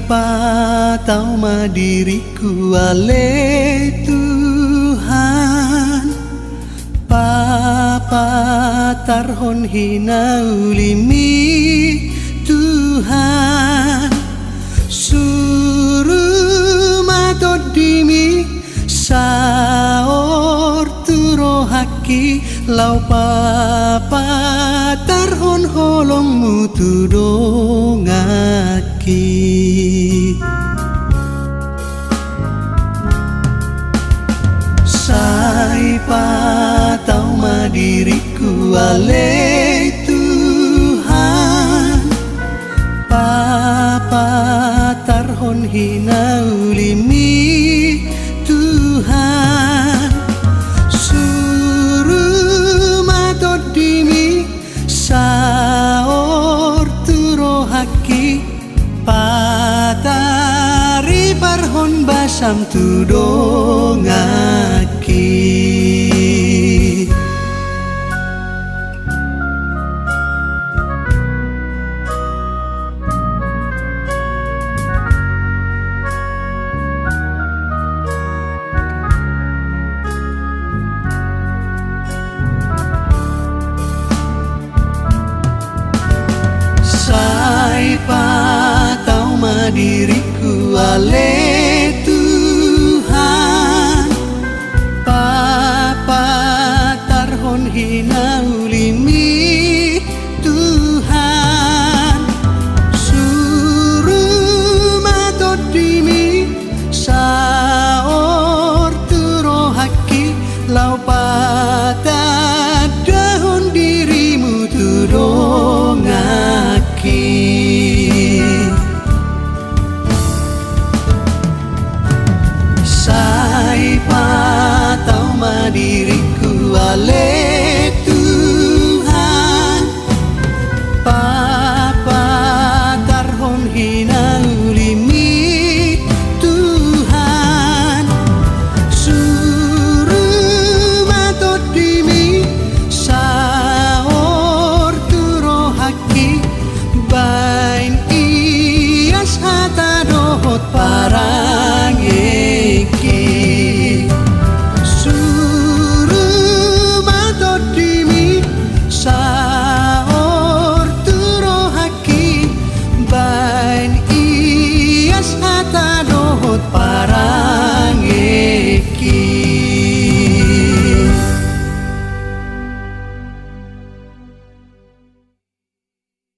patau ma diriku ale Tuhan, papa tarhon hina ulimi Tuhan, suruh matot dimi saor turo haki lau papa tarhon holongmu tudongaki. Sai patau ma diriku ale Tuhan, papa tarhon hina ulimi Tuhan, suruh matot dimi saor turo haki patari parhon basam tudongaki. Sai patau ma diriku ale Tuhan, papa tarhon hina ulimi Tuhan, suruh matot dimi saor turo haki lau patah dahon dirimu tudongaki. Sai patau ma diriku ale